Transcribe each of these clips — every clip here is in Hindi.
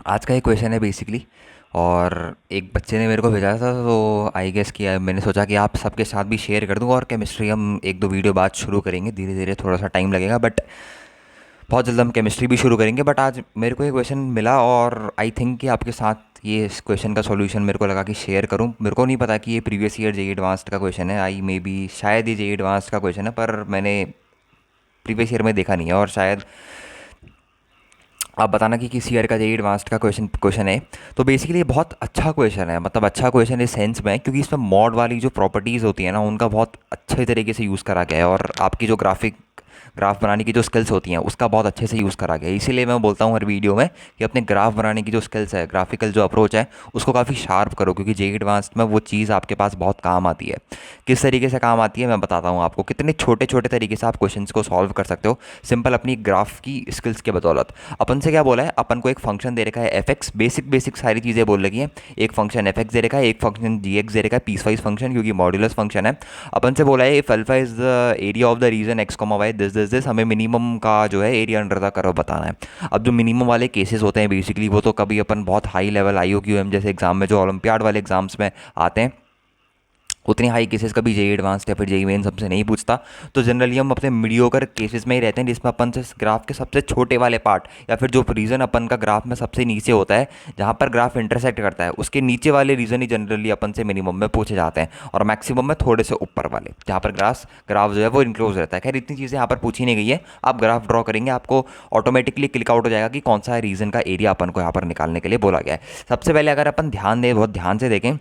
आज का एक क्वेश्चन है बेसिकली। और एक बच्चे ने मेरे को भेजा था, तो आई गेस कि मैंने सोचा कि आप सबके साथ भी शेयर कर दूं। और केमिस्ट्री हम एक दो वीडियो बाद शुरू करेंगे, धीरे धीरे थोड़ा सा टाइम लगेगा, बट बहुत जल्द हम केमिस्ट्री भी शुरू करेंगे। बट आज मेरे को ये क्वेश्चन मिला और आई थिंक कि आपके साथ ये इस क्वेश्चन का सॉल्यूशन मेरे को लगा कि शेयर करूं। मेरे को नहीं पता कि ये प्रीवियस ईयर जेई एडवांस्ड का क्वेश्चन है, आई मे बी शायद ये जेई एडवांस्ड का क्वेश्चन है, पर मैंने प्रीवियस ईयर में देखा नहीं है। और शायद आप बताना कि किस ईयर का जेई एडवांस्ड का क्वेश्चन क्वेश्चन है। तो बेसिकली ये बहुत अच्छा क्वेश्चन है, मतलब अच्छा क्वेश्चन इस सेंस में क्योंकि इसमें मॉड वाली जो प्रॉपर्टीज़ होती है ना, उनका बहुत अच्छे तरीके से यूज़ करा गया है। और आपकी जो ग्राफ बनाने की जो स्किल्स होती हैं उसका बहुत अच्छे से यूज़ करा गया है। इसीलिए मैं बोलता हूँ हर वीडियो में कि अपने ग्राफ बनाने की जो स्किल्स है, ग्राफिकल जो अप्रोच है, उसको काफ़ी शार्प करो, क्योंकि जेई एडवांस्ड में वो चीज़ आपके पास बहुत काम आती है। किस तरीके से काम आती है मैं बताता हूँ आपको। कितने छोटे छोटे तरीके से आप क्वेश्चंस को सॉल्व कर सकते हो सिंपल अपनी ग्राफ की स्किल्स के बदौलत। अपन से क्या बोला है, अपन को एक फंक्शन दे रखा है एफ एक्स, बेसिक बेसिक सारी चीज़ें बोल रखी हैं। एक फंक्शन एफ एक्स दे रखा है, एक फंक्शन जी एक्स दे रखा है, पीस वाइज फंक्शन क्योंकि मॉड्यूलस फंक्शन है। अपन से बोला है if alpha is the area of the region X comma Y this this this, हमें मिनिमम का जो है एरिया अंडर द कर्व बताना है। अब जो मिनिमम वाले केसेस होते हैं बेसिकली, वो तो कभी अपन बहुत high level I O Q M जैसे एग्जाम में, जो ओलंपियाड वाले एग्जाम्स में आते हैं, उतनी हाई केसेस कभी जेई एडवांस्ड या फिर जेई मेन सबसे नहीं पूछता। तो जनरली हम अपने मीडियोकर केसेस में ही रहते हैं, जिसमें अपन से ग्राफ के सबसे छोटे वाले पार्ट या फिर जो रीजन अपन का ग्राफ में सबसे नीचे होता है, जहाँ पर ग्राफ इंटरसेक्ट करता है, उसके नीचे वाले रीजन ही जनरली अपन से मिनिमम में पूछे जाते हैं, और मैक्सिमम में थोड़े से ऊपर वाले, जहाँ पर ग्राफ जो है वो इनक्लोज रहता है। खैर इतनी चीज़ें यहाँ पर पूछी नहीं गई है। आप ग्राफ ड्रॉ करेंगे, आपको ऑटोमेटिकली क्लिक आउट हो जाएगा कि कौन सा रीजन का एरिया अपन को यहाँ पर निकालने के लिए बोला गया है। सबसे पहले अगर अपन ध्यान दें, बहुत ध्यान से देखें,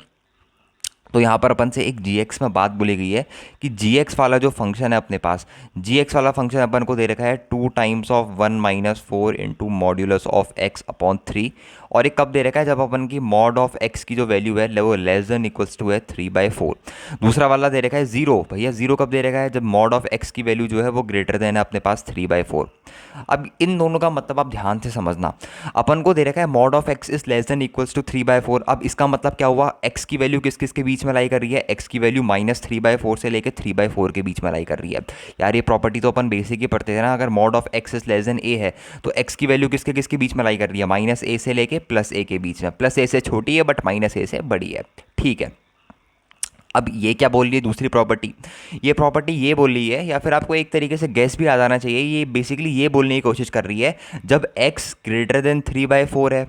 तो यहाँ पर अपन से एक जी एक्स में बात बोली गई है कि जी एक्स वाला जो फंक्शन है अपने पास, जी एक्स वाला फंक्शन अपन को दे रखा है 2 times of 1 - 4 × modulus of x upon 3। और एक कब दे रखा है, जब अपन की मॉड ऑफ एक्स की जो वैल्यू है वो लेस देन इक्वल्स टू है 3/4। दूसरा वाला दे रखा है जीरो। भैया जीरो कब दे रखा है, जब मॉड ऑफ एक्स की वैल्यू जो है वो ग्रेटर देन है अपने पास 3/4। अब इन दोनों का मतलब आप ध्यान से समझना। अपन को दे रखा है mod of x is less than equals to 3/4। अब इसका मतलब क्या हुआ, एक्स की वैल्यू किस किस के बीच में लाई कर रही है, एक्स की वैल्यू -3/4 से लेकर 3/4 के बीच में लाई कर रही है। यार ये प्रॉपर्टी तो अपन बेसिक ही पढ़ते थे ना, अगर mod of x is less than a है तो एक्स की वैल्यू किसके किसके बीच में लाई कर रही है, -a से लेके +a के बीच में। +a से छोटी है बट -a से बड़ी है, ठीक है। अब ये क्या बोल रही है दूसरी प्रॉपर्टी, ये प्रॉपर्टी ये बोल रही है, या फिर आपको एक तरीके से गैस भी आ जाना चाहिए, ये बेसिकली ये बोलने की कोशिश कर रही है जब x ग्रेटर देन 3/4 है,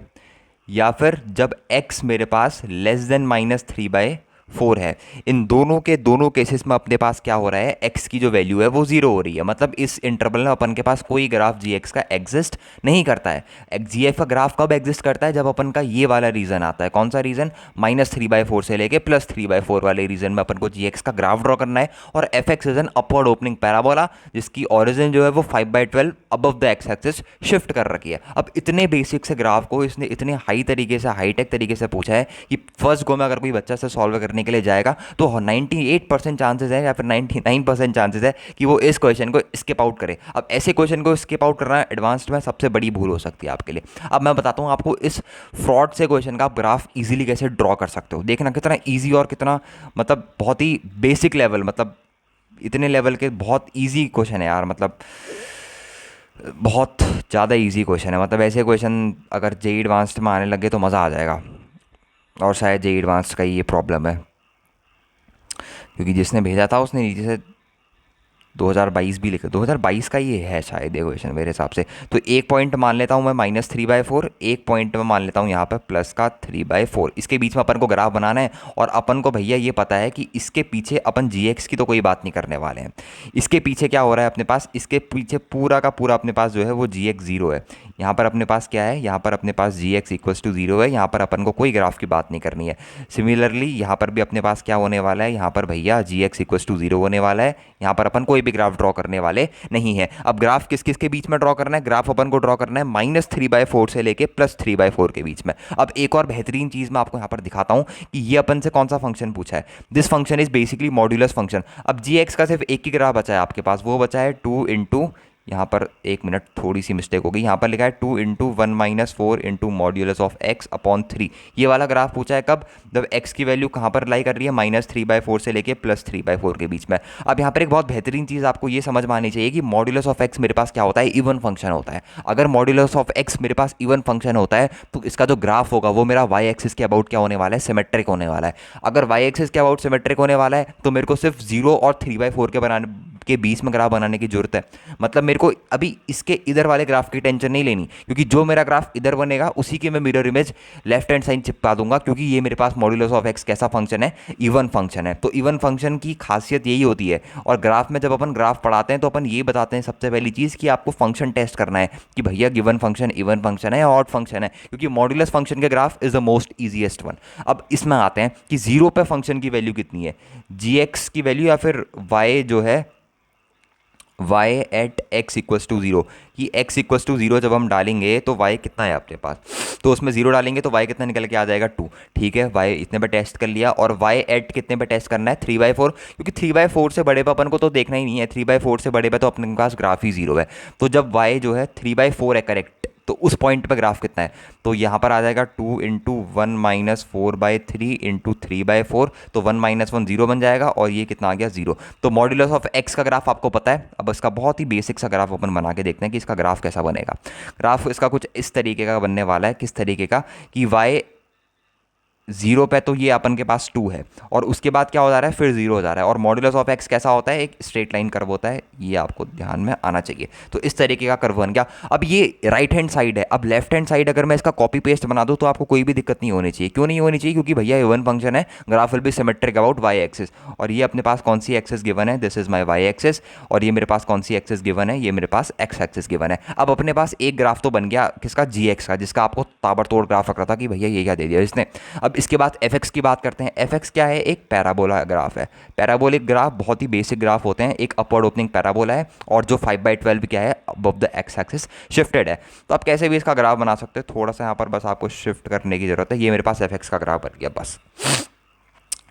या फिर जब x मेरे पास लेस देन -3/4 है। इन दोनों के दोनों केसेस में अपने पास क्या हो रहा है, x की जो वैल्यू है वो जीरो हो रही है। मतलब इस इंटरवल में अपन के पास कोई ग्राफ जी एक्स का एग्जिस्ट नहीं करता है। जी एक्स का ग्राफ कब एग्जिस्ट करता है, जब अपन का ये वाला रीजन आता है। कौन सा रीजन, -3/4 से लेके +3/4 वाले रीजन में अपन को जी एक्स का ग्राफ ड्रॉ करना है। और F x is an upward opening parabola, जिसकी ऑरिजिन जो है वो 5/12 above the x axis shift कर रखी है। अब इतने बेसिक से ग्राफ को इसने इतने हाई तरीके से, हाईटेक तरीके से पूछा है कि फर्स्ट गो में अगर कोई बच्चा से सॉल्व करने के लिए जाएगा तो 98% चांसेस है या फिर 99% चांसेस है कि वो इस क्वेश्चन को स्किप आउट करे। अब ऐसे क्वेश्चन को स्किप आउट करना एडवांस्ड में सबसे बड़ी भूल हो सकती है आपके लिए। अब मैं बताता हूँ आपको इस फ्रॉड से क्वेश्चन का आप ग्राफ इजीली कैसे ड्रॉ कर सकते हो। देखना कितना इजी और कितना मतलब बहुत ही बेसिक लेवल, मतलब इतने लेवल के बहुत इजी क्वेश्चन है यार, मतलब बहुत ज़्यादा इजी क्वेश्चन है। मतलब ऐसे क्वेश्चन अगर जेई एडवांस्ड में आने लगे तो मज़ा आ जाएगा। और शायद जेई एडवांस्ड का ये प्रॉब्लम है, क्योंकि जिसने भेजा था उसने नीचे से 2022 भी लिखा, 2022 का ये है शायद ये क्वेश्चन मेरे हिसाब से। तो एक पॉइंट मान लेता हूँ मैं -3/4, एक पॉइंट में मान लेता हूँ यहाँ पर प्लस का 3/4। इसके बीच में अपन को ग्राफ बनाना है, और अपन को भैया ये पता है कि इसके पीछे अपन जी एक्स की तो कोई बात नहीं करने वाले हैं। इसके पीछे क्या हो रहा है अपने पास, इसके पीछे पूरा का पूरा अपने पास जो है वो जी एक्स जीरो है। यहाँ पर अपने पास क्या है, यहाँ पर अपने पास जी एक्स इक्वल्स टू जीरो है। यहाँ पर अपन को कोई ग्राफ की बात नहीं करनी है। सिमिलरली यहाँ पर भी अपने पास क्या होने वाला है, यहाँ पर भैया जी एक्स इक्वल्स टू जीरो होने वाला है। यहाँ पर अपन कोई भी ग्राफ ड्रॉ करने वाले नहीं है। अब ग्राफ किस किस के बीच में ड्रॉ करना है, ग्राफ अपन को ड्रॉ करना है -3/4 से लेके +3/4 के बीच में। अब एक और बेहतरीन चीज़ मैं आपको यहाँ पर दिखाता हूँ कि ये अपन से कौन सा फंक्शन पूछा है। This function is basically modulus function. अब जी एक्स का सिर्फ एक ही ग्राफ बचा है आपके पास, वो बचा है 2 × यहाँ पर एक मिनट, थोड़ी सी मिस्टेक हो गई, यहाँ पर लिखा है 2 × 1 - 4 × ये वाला ग्राफ पूछा है कब, जब x की वैल्यू कहाँ पर लाई कर रही है, -3/4 से लेके +3/4 के बीच में। अब यहाँ पर एक बहुत बेहतरीन चीज़ आपको ये समझ में आनी चाहिए कि मॉड्यूलस ऑफ x मेरे पास क्या होता है, इवन फंक्शन होता है। अगर मॉड्यूलस ऑफ x मेरे पास इवन फंक्शन होता है तो इसका जो ग्राफ होगा वो मेरा y एक्सिस के अबाउट क्या होने वाला है, सिमेट्रिक होने वाला है। अगर y एक्सिस के अबाउट सिमेट्रिक होने वाला है तो मेरे को सिर्फ 0 और 3/4 के बीच में ग्राफ बनाने की जरूरत है। मतलब मेरे को अभी इसके इधर वाले ग्राफ की टेंशन नहीं लेनी, क्योंकि जो मेरा ग्राफ इधर बनेगा उसी के मैं mirror image left hand side चिपका दूंगा, क्योंकि ये मेरे पास मॉड्यूलस ऑफ एक्स कैसा फंक्शन है, इवन फंक्शन है। तो इवन फंक्शन की खासियत यही होती है। और ग्राफ में जब अपन ग्राफ पढ़ाते हैं तो अपन ये बताते हैं सबसे पहली चीज़ कि आपको फंक्शन टेस्ट करना है कि भैया गिवन फंक्शन इवन फंक्शन है या ऑड फंक्शन है, क्योंकि मॉड्यूलस फंक्शन के graph is the most easiest one. अब इसमें आते हैं कि 0 पे फंक्शन की वैल्यू कितनी है, gx की वैल्यू या फिर y जो है y at x equals to 0, कि x इक्वल्स टू 0 जब हम डालेंगे तो y कितना है आपके पास, तो उसमें 0 डालेंगे तो y कितना निकल के आ जाएगा 2। ठीक है, y इतने पे टेस्ट कर लिया। और y एट कितने पे टेस्ट करना है, 3/4, क्योंकि 3/4 से बड़े पे अपन को तो देखना ही नहीं है, 3/4 से बड़े पे तो अपने पास ग्राफ ही 0 है। तो जब y जो है 3/4 है करेक्ट, तो उस पॉइंट पे ग्राफ कितना है, तो यहाँ पर आ जाएगा 2 × 1 - 4/3 × 3/4, तो 1 - 1 0 बन जाएगा और ये कितना आ गया 0। तो मॉड्यूलस ऑफ x का ग्राफ आपको पता है। अब इसका बहुत ही बेसिक सा ग्राफ अपन बना के देखते हैं कि इसका ग्राफ कैसा बनेगा। ग्राफ इसका कुछ इस तरीके का बनने वाला है, किस तरीके का कि y 0 पे तो ये अपन के पास 2 है और उसके बाद क्या हो जा रहा है, फिर 0 हो जा रहा है। और मॉड्यूलस ऑफ x कैसा होता है, एक स्ट्रेट लाइन कर्व होता है, ये आपको ध्यान में आना चाहिए। तो इस तरीके का कर्व बन गया। अब ये राइट हैंड साइड है, अब लेफ्ट हैंड साइड अगर मैं इसका कॉपी पेस्ट बना दूँ तो आपको कोई भी दिक्कत नहीं होनी चाहिए। क्यों नहीं होनी चाहिए, क्योंकि भैया इवन फंक्शन है, graph will be symmetric about y axis. और ये अपने पास कौन सी एक्सिस गिवन है, this is my y axis. और ये मेरे पास कौन सी एक्सिस गिवन है, ये मेरे पास x एक्सिस गिवन है। अब अपने पास एक ग्राफ तो बन गया किसका, gx का, जिसका आपको ताबड़तोड़ ग्राफ रख रहा था कि भैया ये क्या दे दिया इसने। अब इसके बाद fx की बात करते हैं। fx क्या है, एक पैराबोला ग्राफ है। पैराबोलिक ग्राफ बहुत ही बेसिक ग्राफ होते हैं। एक अपवर्ड ओपनिंग पैराबोला है और जो 5/12 क्या है, above the x axis shifted है। तो आप कैसे भी इसका ग्राफ बना सकते हैं, थोड़ा सा यहाँ पर बस आपको शिफ्ट करने की जरूरत है। ये मेरे पास fx का ग्राफ बन गया, बस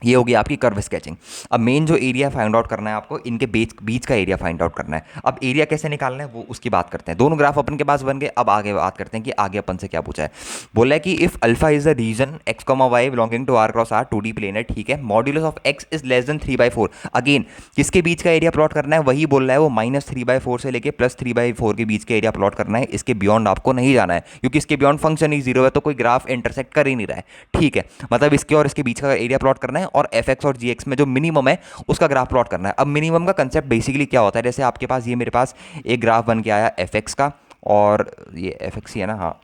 ये होगी आपकी कर्व स्केचिंग। अब मेन जो एरिया फाइंड आउट करना है आपको, इनके बीच का एरिया फाइंड आउट करना है। अब एरिया कैसे निकालना है वो उसकी बात करते हैं। दोनों ग्राफ अपन के पास बन गए। अब आगे बात करते हैं कि आगे अपन से क्या पूछा है। बोला है कि if alpha is the region x, y belonging to r cross r 2D plane है, ठीक है, modulus of x is less than 3/4। Again किसके बीच का एरिया प्लॉट करना है, वही बोल रहा है वो -3/4 से लेके +3/4 के बीच के एरिया प्लॉट करना है। इसके बियॉन्ड आपको नहीं जाना है, क्योंकि इसके बियॉन्ड फंक्शन ही 0 है, तो कोई ग्राफ इंटरसेक्ट कर ही नहीं रहा है। ठीक है, मतलब इसके और इसके बीच का एरिया प्लॉट करना है और fx और gx में जो मिनिमम है उसका ग्राफ प्लॉट करना है। अब मिनिमम का कंसेप्ट बेसिकली क्या होता है, जैसे आपके पास ये मेरे पास एक ग्राफ बन के आया fx का, और ये fx ही है ना, हाँ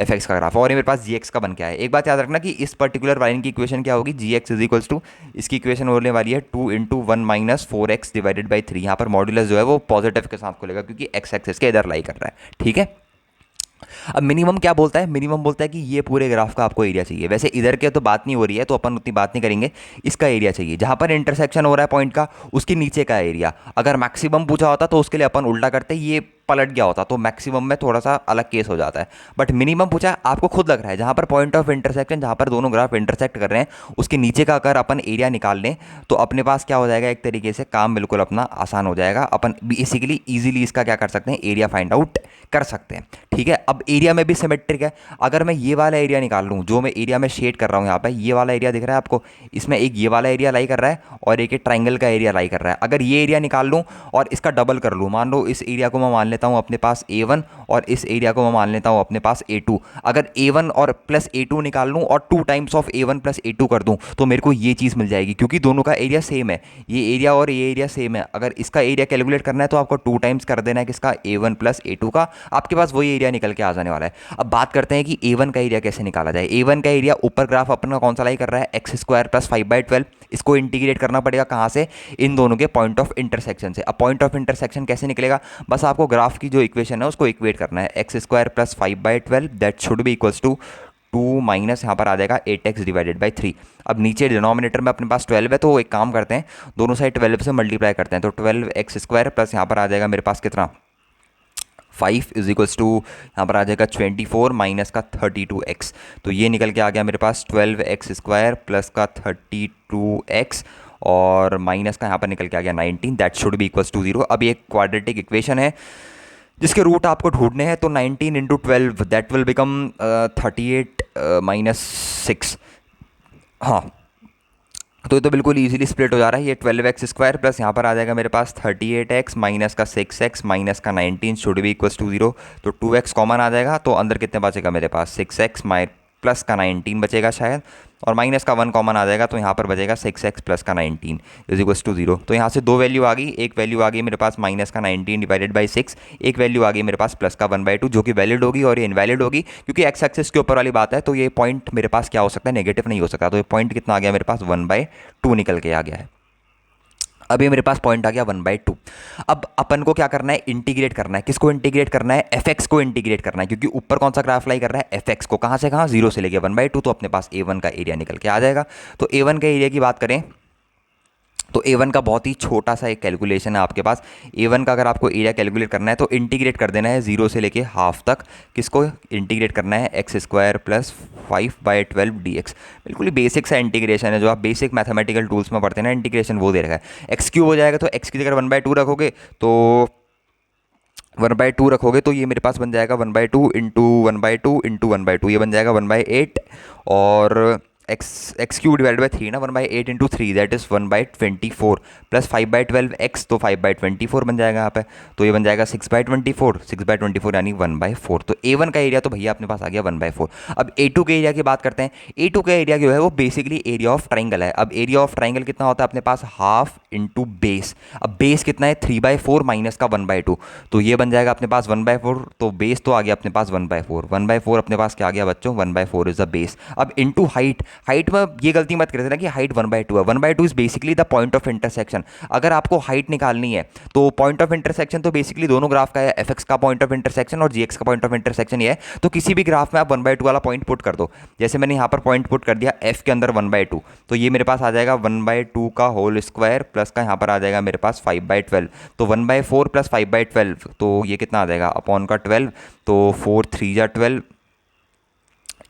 fx का ग्राफ, और ये मेरे पास gx का बन के आया। एक बात याद रखना कि इस पर्टिकुलर लाइन की इक्वेशन क्या होगी, gx इज इक्वल्स टू, इसकी इक्वेशन होने वाली है 2 × 1 - 4x डिवाइडेड बाई 3। यहाँ पर मॉड्यूलस जो है वो पॉजिटिव के साथ खुलेगा, क्योंकि x एक्सिस के इधर लाई कर रहा है। ठीक है, अब मिनिमम क्या बोलता है, मिनिमम बोलता है कि ये पूरे ग्राफ का आपको एरिया चाहिए। वैसे इधर के तो बात नहीं हो रही है तो अपन उतनी बात नहीं करेंगे, इसका एरिया चाहिए जहां पर इंटरसेक्शन हो रहा है पॉइंट का, उसके नीचे का एरिया। अगर मैक्सिमम पूछा होता तो उसके लिए अपन उल्टा करते, ये पलट गया होता, तो मैक्सिमम में थोड़ा सा अलग केस हो जाता है। बट मिनिमम पूछा है, आपको खुद लग रहा है जहां पर पॉइंट ऑफ इंटरसेक्शन, जहां पर दोनों ग्राफ इंटरसेक्ट कर रहे हैं, उसके नीचे का अगर अपन एरिया निकाल लें तो अपने पास क्या हो जाएगा, एक तरीके से काम बिल्कुल अपना आसान हो जाएगा। अपन बेसिकली ईजिली इसका क्या कर सकते हैं, एरिया फाइंड आउट कर सकते हैं। ठीक है, अब एरिया में भी सिमेट्रिक है। अगर मैं ये वाला एरिया निकाल लूँ, जो मैं एरिया में शेड कर रहा हूँ यहाँ पे, ये वाला एरिया दिख रहा है आपको, इसमें एक ये वाला एरिया लाई कर रहा है और एक ट्राइंगल का एरिया लाई कर रहा है। अगर ये एरिया निकाल लूँ और इसका डबल कर लूँ, मान लो इस एरिया को मैं मान लेता हूँ अपने पास A1 और इस एरिया को मैं मान लेता हूँ अपने पास A2। अगर A1 और प्लस A2 निकाल लूँ और 2 times of A1 plus A2 कर दूँ तो मेरे को ये चीज़ मिल जाएगी, क्योंकि दोनों का एरिया सेम है। ये एरिया और ये एरिया सेम है। अगर इसका एरिया कैलकुलेट करना है तो आपको 2 टाइम्स कर देना है किसका, A1 प्लस A2 का, आपके पास वही एरिया निकल के आ जाने वाला है। अब बात करते हैं कि A1 का एरिया कैसे निकाला जाए। A1 का एरिया ऊपर ग्राफ अपना कौन सा लाई कर रहा है, x² + 5/12। इसको इंटीग्रेट करना पड़ेगा कहाँ से, इन दोनों के पॉइंट ऑफ इंटरसेक्शन से। अब पॉइंट ऑफ इंटरसेक्शन कैसे निकलेगा, बस आपको ग्राफ की जो इक्वेशन है उसको इक्वेट करना है, x² + 5/12 that should be equals to 2 minus यहाँ पर आ जाएगा 8x डिवाइडेड बाई 3। अब नीचे डिनोमिनेटर में अपने पास 12 है, तो एक काम करते हैं, दोनों साइड 12 से मल्टीप्लाई करते हैं, तो 12x² प्लस यहाँ पर आ जाएगा मेरे पास कितना, 5 इज इक्वल्स टू यहाँ पर आ जाएगा 24 माइनस का 32x। तो ये निकल के आ गया मेरे पास 12x² प्लस का 32x, और माइनस का यहाँ पर निकल के आ गया 19, that should be equals to 0। अब ये क्वाड्रेटिक इक्वेशन है जिसके रूट आपको ढूंढने हैं, तो 19 into 12 that will become 38 minus 6। हाँ, तो ये तो बिल्कुल इजीली स्प्लिट हो जा रहा है। ये 12x² प्लस यहाँ पर आ जाएगा मेरे पास 38x माइनस का 6x माइनस का 19 शुड बी इक्वल्स टू 0। तो 2x कॉमन आ जाएगा, तो अंदर कितने बचेगा मेरे पास 6x प्लस का 19 बचेगा शायद, और माइनस का 1 कॉमन आ जाएगा, तो यहाँ पर बचेगा 6x प्लस का 19 इज इक्वल्स टू 0। तो यहाँ से दो वैल्यू आ गई, एक वैल्यू आ गई मेरे पास माइनस का 19 डिवाइडेड बाई 6, एक वैल्यू आ गई मेरे पास प्लस का 1/2 जो कि वैलिड होगी, और ये इनवैलिड होगी क्योंकि एक्स एक्सिस के ऊपर वाली बात है। तो ये पॉइंट मेरे पास क्या हो सकता है, नेगेटिव नहीं हो सकता। तो ये पॉइंट कितना आ गया मेरे पास 1/2 निकल के आ गया है। अब ये मेरे पास पॉइंट आ गया 1/2। अब अपन को क्या करना है, इंटीग्रेट करना है। किसको इंटीग्रेट करना है, fx को इंटीग्रेट करना है, क्योंकि ऊपर कौन सा ग्राफ लाई कर रहा है, fx को। कहाँ से कहाँ, 0 से लेके 1/2, तो अपने पास a1 का एरिया निकल के आ जाएगा। तो a1 के एरिया की बात करें तो a1 का बहुत ही छोटा सा एक कैलकुलेशन है आपके पास। a1 का अगर आपको एरिया कैलकुलेट करना है तो इंटीग्रेट कर देना है 0 से लेके हाफ तक। किसको इंटीग्रेट करना है, x² प्लस 5/12 dx। बिल्कुल ही बेसिक सा इंटीग्रेशन है, जो आप बेसिक मैथमेटिकल टूल्स में पढ़ते हैं ना, इंटीग्रेशन वो दे रखा है। x³ हो जाएगा, तो x की जगह 1/2 रखोगे, तो 1/2 रखोगे तो ये मेरे पास बन जाएगा 1/2 इंटू 1/2 इंटू 1/2, ये बन जाएगा 1/8। और x³ डिवाइड बाई 3 ना, 1/8 into 3 that is 1/24 plus 5/12 x, तो 5/24 बन जाएगा यहाँ पे। तो ये बन जाएगा 6/24 यानी 1/4। तो a1 का एरिया तो भैया अपने पास आ गया 1/4। अब a2 के एरिया की बात करते हैं। a2 का एरिया जो है वो बेसिकली एरिया ऑफ ट्राइंगल है। अब एरिया ऑफ ट्राइंगल कितना होता है अपने पास, हाफ इंटू बेस। अब बेस कितना है, 3/4 माइनस का 1/2, तो ये बन जाएगा अपने पास 1/4। तो बेस तो आ गया अपने पास 1/4। 1/4 अपने पास क्या आ गया बच्चों, 1/4 इज द बेस। अब इंटू हाइट में ये गलती मत करते ना कि हाइट 1/2 है। 1/2 is basically the point of intersection. अगर आपको हाइट निकालनी है तो पॉइंट ऑफ इंटरसेक्शन तो बेसिकली दोनों ग्राफ का है, fx का पॉइंट ऑफ इंटरसेक्शन और gx का पॉइंट ऑफ इंटरसेक्शन ये है। तो किसी भी ग्राफ में आप 1/2 वाला पॉइंट पुट कर दो। जैसे मैंने यहाँ पर पॉइंट पुट कर दिया f के अंदर 1/2, तो ये मेरे पास आ जाएगा 1/2 का होल स्क्वायर प्लस का यहाँ पर आ जाएगा मेरे पास 5/12। तो 1/4 प्लस 5/12, तो ये कितना आ जाएगा अपॉन का 12, तो 4 3 जा 12।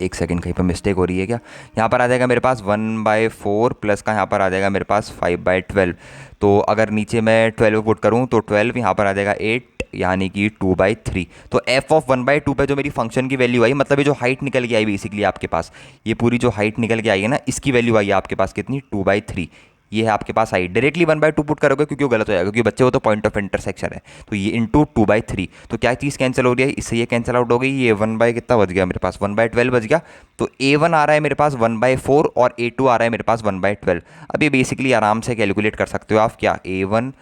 एक सेकंड, कहीं पर मिस्टेक हो रही है क्या, यहाँ पर आ जाएगा मेरे पास 1/4 प्लस का यहाँ पर आ जाएगा मेरे पास 5/12। तो अगर नीचे मैं 12 पुट करूँ तो 12 यहाँ पर आ जाएगा 8 यानी कि 2/3। तो f ऑफ 1/2 पे जो मेरी फंक्शन की वैल्यू आई, मतलब ये जो हाइट निकल के आई बेसिकली आपके पास, ये पूरी जो हाइट निकल के आई है ना, इसकी वैल्यू आई है आपके पास कितनी, 2/3। ये है आपके पास हाइट। डायरेक्टली 1/2 पुट करोगे क्योंकि वो गलत हो जाएगा, क्योंकि बच्चे वो तो पॉइंट ऑफ इंटरसेक्शन है। तो ये इंटू 2/3, तो क्या चीज़ कैंसिल हो रही है, इससे ये कैंसिल आउट हो गई। ये 1 कितना बच गया मेरे पास, 1/12 बच गया। तो a1 आ रहा है मेरे पास 1/4 और a2 आ रहा है मेरे पास 1/12। अब ये बेसिकली आराम से कैलकुलेट कर सकते हो आप, क्या a1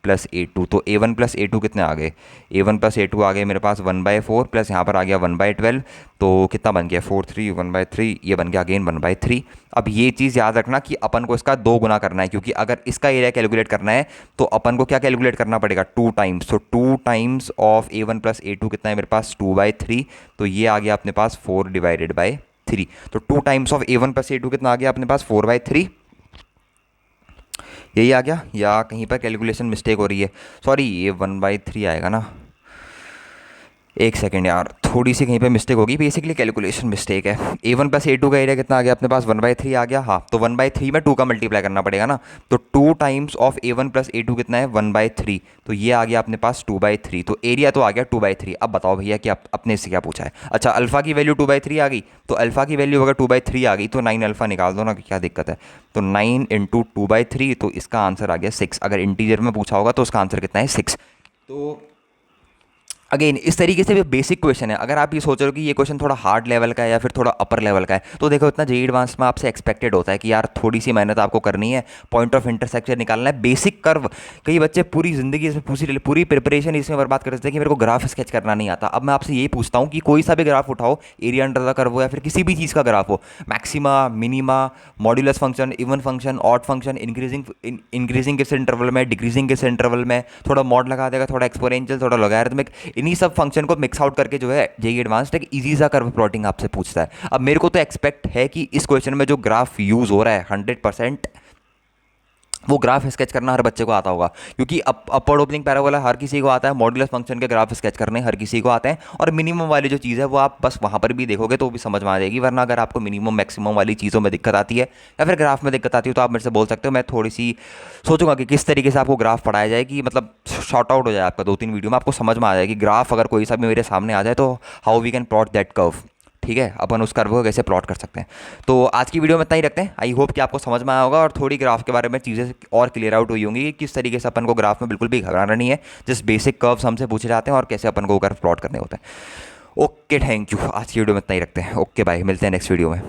प्लस a2। तो a1 प्लस a2 कितने आ गए, a1 प्लस a2 आ गए मेरे पास 1/4 प्लस यहाँ पर आ गया 1/12। तो कितना बन गया 4 3 1/3, ये बन गया अगेन 1/3। अब ये चीज़ याद रखना कि अपन को इसका 2 गुना करना है, क्योंकि अगर इसका एरिया कैलकुलेट करना है तो अपन को क्या कैलकुलेट करना पड़ेगा, 2 टाइम्स। तो 2 times of a1 plus a2 कितना है मेरे पास 2/3। तो ये आ गया अपने पास 4/3। तो 2 times of a1 plus a2 कितना आ गया अपने पास 4/3। यही आ गया, या कहीं पर कैलकुलेशन मिस्टेक हो रही है, सॉरी ये 1/3 आएगा ना। एक सेकेंड यार, थोड़ी सी कहीं पे मिस्टेक होगी, बेसिकली कैलकुलेशन मिस्टेक है। a1 प्लस a2 का एरिया कितना आ गया अपने पास 1/3 आ गया। हाँ, तो 1/3 में 2 का मल्टीप्लाई करना पड़ेगा ना। तो 2 times of a1 plus a2 कितना है 1/3। तो ये आ गया अपने पास 2/3। तो एरिया तो आ गया 2/3। अब बताओ भैया कि अपने से क्या पूछा है। अच्छा, अल्फा की वैल्यू 2/3 आ गई, तो अल्फा की वैल्यू अगर 2/3 आ गई तो 9 अल्फा निकाल दो ना, क्या दिक्कत है। तो 9 इंटू 2/3, तो इसका आंसर आ गया 6। अगर इंटीजर में पूछा होगा तो उसका आंसर कितना है 6। तो अगेन इस तरीके से भी बेसिक क्वेश्चन है। अगर आप ये सोच रहे हो कि ये क्वेश्चन थोड़ा हार्ड लेवल का है या फिर थोड़ा अपर लेवल का है, तो देखो इतना जेईई एडवांस में आपसे एक्सपेक्टेड होता है कि यार थोड़ी सी मेहनत आपको करनी है, पॉइंट ऑफ इंटरसेक्शन निकालना है, बेसिक कर्व। कई बच्चे पूरी ज़िंदगी इसमें पूरी प्रिपरेशन इसमें बर्बाद कर देते हैं कि मेरे को ग्राफ स्केच करना नहीं आता। अब मैं आपसे यही पूछता हूँ कि कोई सा भी ग्राफ उठाओ, एरिया अंडर द कर्व हो या फिर किसी भी चीज़ का ग्राफ हो, maxima, minima, modulus function, even function, odd function, increasing किस इंटरवल में, डिक्रीजिंग किस इंटरवल में, थोड़ा मॉड लगा देगा, थोड़ा एक्सपोनेंशियल, थोड़ा लॉगरिथमिक, इन्हीं सब फंक्शन को मिक्स आउट करके जो है जेईई एडवांस्ड एक इजी सा कर्व प्लॉटिंग आपसे पूछता है। अब मेरे को तो एक्सपेक्ट है कि इस क्वेश्चन में जो ग्राफ यूज हो रहा है 100% वो ग्राफ स्केच करना हर बच्चे को आता होगा, क्योंकि अपर ओपनिंग पैराबोला हर किसी को आता है, मॉड्यूलस फंक्शन के ग्राफ स्केच करने हर किसी को आते हैं, और मिनिमम वाली जो चीज़ है वो आप बस वहाँ पर भी देखोगे तो वो भी समझ में आ जाएगी। वरना अगर आपको मिनिमम मैक्सिमम वाली चीज़ों में दिक्कत आती है या फिर ग्राफ में दिक्कत आती है तो आप मेरे से बोल सकते हो। मैं थोड़ी सी सोचूंगा कि किस तरीके से आपको ग्राफ पढ़ाया जाए कि मतलब शॉर्ट आउट हो जाए आपका 2-3 वीडियो में, आपको समझ में आ जाए कि ग्राफ अगर कोई सा भी मेरे सामने आ जाए तो how we can plot that curve. ठीक है, अपन उस कर्व को कैसे प्लॉट कर सकते हैं। तो आज की वीडियो में इतना ही रखते हैं। आई होप कि आपको समझ में आया होगा और थोड़ी ग्राफ के बारे में चीज़ें और क्लियर आउट हुई होंगी कि किस तरीके से अपन को ग्राफ में बिल्कुल भी घबराना नहीं है, जस्ट बेसिक कर्व्स हमसे पूछे जाते हैं और कैसे अपन को कर्व प्लॉट करने होते हैं। Okay, thank you. आज की वीडियो में इतना ही रखते हैं। ओके बाय, मिलते हैं नेक्स्ट वीडियो में।